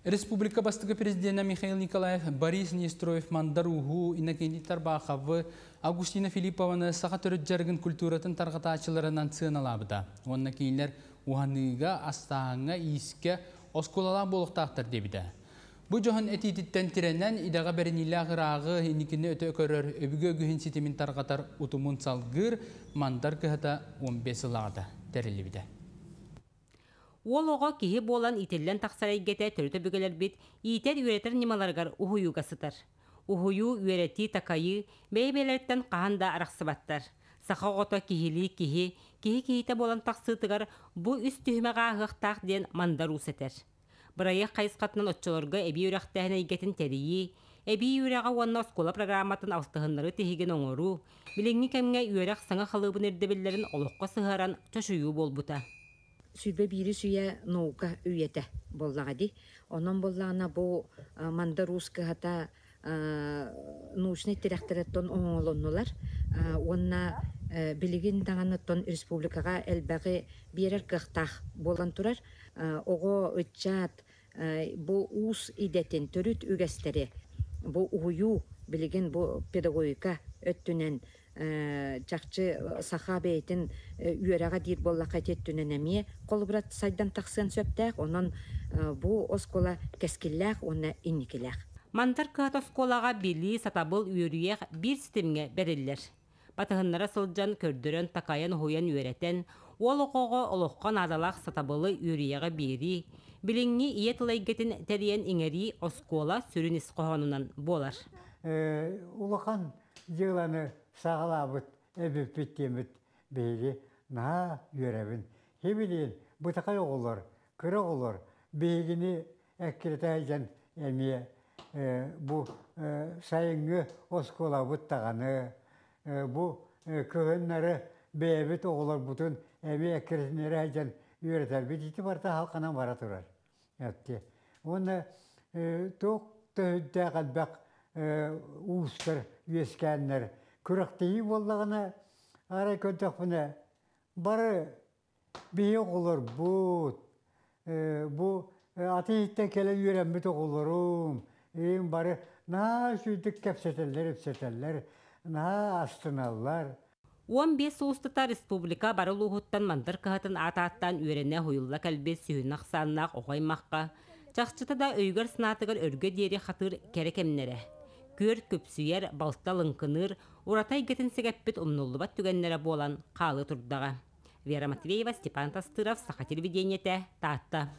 Республика бастығы президенті Михаил Николаев, Борис Нестроев, Мандар Уху, Иннокентий Тарбахов, Августина Филиппованы сақа түрі жарғын культуратын тарғатачыларынан сыналабыда. Онна кейінлер уғаныға, астағыңа, иіске, осколала болықтақтыр дебіді. Бұл жоғын әтейтіттен тиренен идаға бәрінілі ағырағы енікіні өті өкөрір өбігі өгіхін сетемін тарғатар ұтымын салғыр Мандар кіғыта 15 лағыда тәрілі біді. Ол оға кеһи болан ителлен тақсарайгете төрөтө бүгелер бит, итер үйретер немаларгар ухуюга сытар. Ухую үйрети такайы, бейбелерттен қағанда арақсыбаттар. Сақа ғото кехили кехи болан тақсытыгар бұ үст түймеға ағықтақ ден Мандар усетер. Бұрайы қайысқатынан отчылырға әбей үрәқтәхін әйгетін тәрейі, әбей үрәға уанна оскола программатын алтығынлары тегеген оңыру, біліңі кәмге үйрәқ саңа қалыбын ердебелерін олыққа сығаран чошую болбута. Сүйбе бири сүйе наука үйете боллағади. Онан боллағына бұл Мандар ускығата научный теректереттон оңолоннулар. Онна білігін тағаныттон республикаға әлбәғі берер қықтақ болан тұрар. Оғы үтчат бұл уус идетін түріт үгестері. Бұл ұйу білігін бұл педагогика өттінен жақчы саха бейтін үйераға дейір боллақа теттінен әме қолыбырат сайдан тақсын сөптәк, онан бұл оскола кәскілләк, онна инникіләк. Мандар кыат осколаға били сатабыл үйеріяқ бір системге бәрелілер. Батығынлара сылджан көрдірін такаян хойан үйеретен, ол оқуға олыққан адалақ сатабылы үйеріяға бері, біліңі ие тылайгетін тәріен еңері оскола сүрін ісқоғанынан болар. Улақан жыланы сағалабыт, әбіп біттеміт бейді наға үйеребін. Хебелен бұтақай оғылар, күрі оғылар, бейгіні әккерті айжан әме бұ сайыңы оскола бұттағаны, бұ көгіннары бейбіт оғылар бұтын әме әккертінері айжан үйретер. Бететі барта халқынан бара тұрар. Оны тоқ түйді қалбақ уыстар, үйескәнлер, күріқтейі болдағына арай көндіқ бұны бары бейі оғылар бұд. Бұ атейттен келі үйренбіт оғыларым. Ең бары наға сүйдік кәпсетелер, өпсетелер, наға астыналар. 15 ұстыта республика барыл ұғыттан Мандар кығатын ата-аттан үйрене хойылла кәлбет сүйін ақсаннақ оғаймаққа. Чақчыта да өйгір сынатығыр өргі дері қатыр керекемнері. Көр көпсүйер балталын кыныр, уратай гетін сегәппет умнуллыбат түгеннері болан қалы тұрдаға. Вера Матвеева, Степан Тастыров, Саха телевидениеті, Таатта.